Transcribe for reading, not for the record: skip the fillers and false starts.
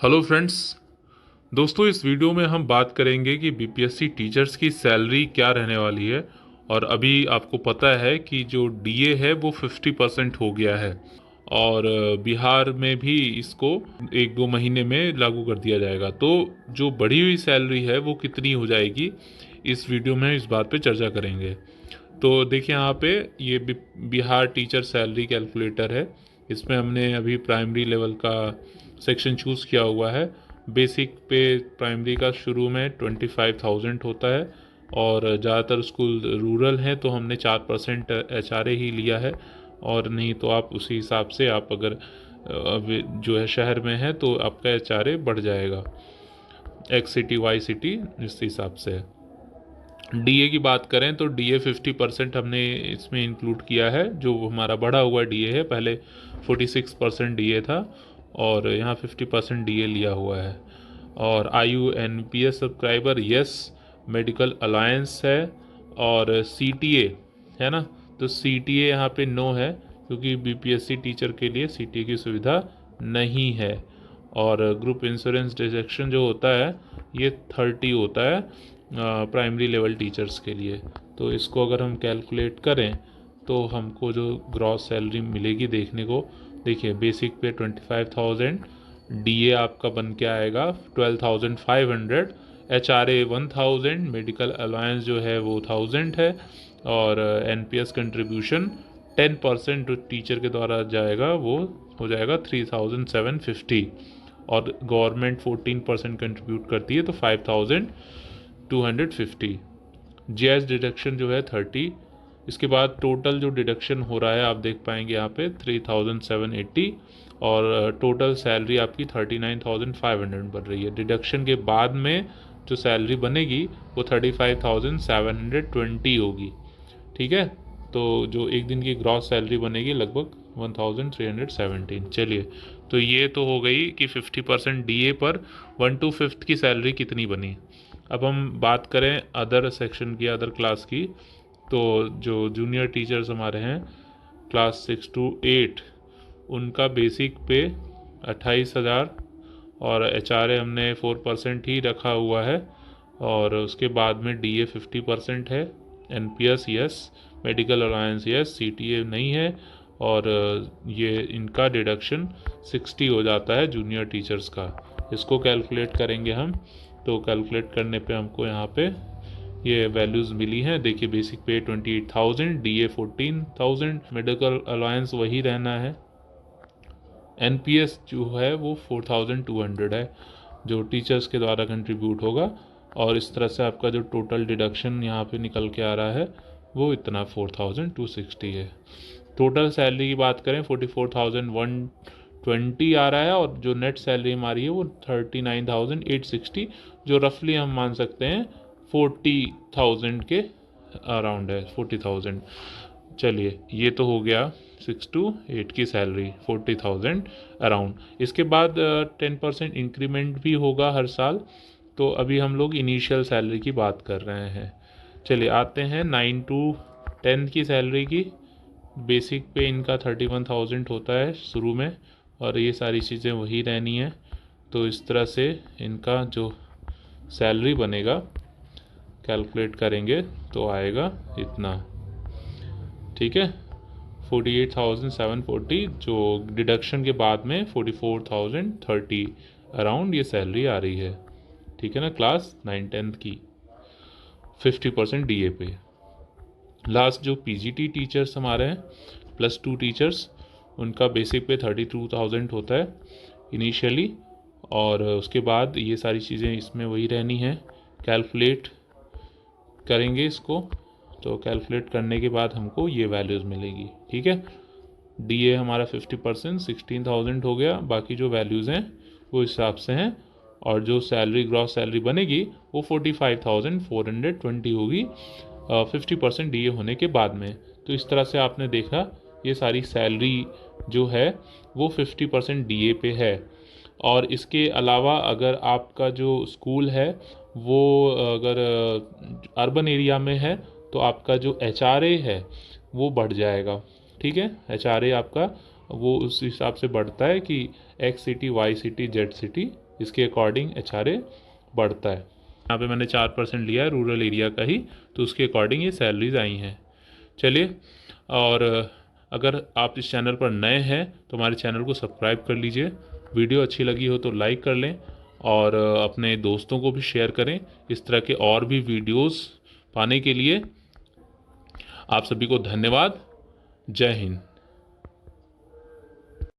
Hello friends. दोस्तों, इस video में हम बात करेंगे कि बीपीएससी टीचर्स की सैलरी क्या रहने वाली है। और अभी आपको पता है कि जो डीए है वो 50% हो गया है और बिहार में भी इसको एक दो महीने में लागू कर दिया जाएगा। तो जो बढ़ी हुई सैलरी है वो कितनी हो जाएगी, इस वीडियो में इस बात पे चर्चा करेंगे। तो देखिए यहाँ पे ये बिहार टीचर सैलरी कैलकुलेटर है। इसमें हमने अभी प्राइमरी लेवल का सेक्शन चूज़ किया हुआ है। बेसिक पे प्राइमरी का शुरू में 25,000 होता है और ज़्यादातर स्कूल रूरल हैं तो हमने 4% एचआरए ही लिया है। और नहीं तो आप उसी हिसाब से आप अगर जो है शहर में है तो आपका एचआरए बढ़ जाएगा, एक्स सिटी वाई सिटी इस हिसाब से। डीए की बात करें तो डीए 50% हमने इसमें इंक्लूड किया है, जो हमारा बढ़ा हुआ डीए है। पहले 46% डीए था और यहाँ 50% डीए लिया हुआ है। और आयु NPS subscriber yes, medical alliance है और सीटीए है ना। तो सीटीए यहाँ पे नो है क्योंकि बीपीएससी टीचर के लिए सीटीए की सुविधा नहीं है। और ग्रुप इंश्योरेंस डिडक्शन जो होता है ये 30 होता है प्राइमरी लेवल टीचर्स के लिए। तो इसको अगर हम कैलकुलेट करें तो हमको जो ग्रॉस सैलरी मिलेगी देखने को, देखिए बेसिक पे 25,000, डीए आपका बन के आएगा 12,500, एचआरए 1,000, मेडिकल अलायंस जो है वो 1,000 है और एनपीएस कंट्रीब्यूशन 10% जो टीचर के द्वारा जाएगा वो हो जाएगा 3,750 और गवर्नमेंट 14% कंट्रीब्यूट करती है तो 5,250। जीएस डिडक्शन जो है 30। इसके बाद टोटल जो डिडक्शन हो रहा है आप देख पाएंगे यहाँ पे 3,780 और टोटल सैलरी आपकी 39,500 बन रही है। डिडक्शन के बाद में जो सैलरी बनेगी वो 35,720 होगी। ठीक है, तो जो एक दिन की ग्रॉस सैलरी बनेगी लगभग 1,317। चलिए, तो ये तो हो गई कि 50% डीए पर 1/5 की सैलरी कितनी बनी। अब हम बात करें अदर सेक्शन की, अदर क्लास की। तो जो जूनियर टीचर्स हमारे हैं क्लास 6 to 8, उनका बेसिक पे 28,000 और एचआरए हमने 4% ही रखा हुआ है और उसके बाद में डीए 50% है, NPS yes, medical alliance yes, CTA नहीं है और ये इनका डिडक्शन 60 हो जाता है जूनियर टीचर्स का। इसको कैलकुलेट करेंगे हम, तो कैलकुलेट करने पे हमको यहाँ पे ये वैल्यूज़ मिली हैं। देखिए बेसिक पे 28,000, डीए 14,000, मेडिकल अलायंस वही रहना है, एनपीएस जो है वो 4,200 है जो टीचर्स के द्वारा कंट्रीब्यूट होगा। और इस तरह से आपका जो टोटल डिडक्शन यहाँ पे निकल के आ रहा है वो इतना 4,260 है। टोटल सैलरी की बात करें 44,120 आ रहा है और जो नेट सैलरी हमारी है वो 39,860, जो रफली हम मान सकते हैं 40,000 के अराउंड है, 40,000। चलिए, ये तो हो गया 6 to 8 की सैलरी 40,000 अराउंड। इसके बाद 10% इंक्रीमेंट भी होगा हर साल। तो अभी हम लोग इनिशियल सैलरी की बात कर रहे हैं। चलिए आते हैं 9 to 10 की सैलरी की। बेसिक पे इनका 31,000 होता है शुरू में और ये सारी चीज़ें वही रहनी है। तो इस तरह से इनका जो सैलरी बनेगा कैलकुलेट करेंगे तो आएगा इतना। ठीक है, 48,740, जो डिडक्शन के बाद में 44,030 अराउंड ये सैलरी आ रही है। ठीक है ना, क्लास 9-10 की 50% डीए पे। लास्ट जो पीजीटी टीचर्स हमारे हैं +2 टीचर्स, उनका बेसिक पे 32,000 होता है इनिशियली और उसके बाद ये सारी चीज़ें इसमें वही रहनी है। कैलकुलेट करेंगे इसको, तो कैलकुलेट करने के बाद हमको ये वैल्यूज़ मिलेगी। ठीक है, डीए हमारा 50% 16,000 हो गया, बाकी जो वैल्यूज़ हैं वो हिसाब से हैं और जो सैलरी ग्रॉस सैलरी बनेगी वो 45,420 होगी 50% डीए होने के बाद में। तो इस तरह से आपने देखा ये सारी सैलरी जो है वो 50% डीए पे है। और इसके अलावा अगर आपका जो स्कूल है वो अगर अर्बन एरिया में है तो आपका जो एचआरए है वो बढ़ जाएगा। ठीक है, एचआरए आपका वो उस हिसाब से बढ़ता है कि X city Y city Z city इसके अकॉर्डिंग HRA बढ़ता है। यहाँ पे मैंने 4% लिया है रूरल एरिया का ही, तो उसके अकॉर्डिंग ये सैलरीज आई हैं। चलिए, और अगर आप इस चैनल पर नए हैं तो हमारे चैनल को सब्सक्राइब कर लीजिए। वीडियो अच्छी लगी हो तो लाइक कर लें और अपने दोस्तों को भी शेयर करें। इस तरह के और भी वीडियोस पाने के लिए आप सभी को धन्यवाद। जय हिंद।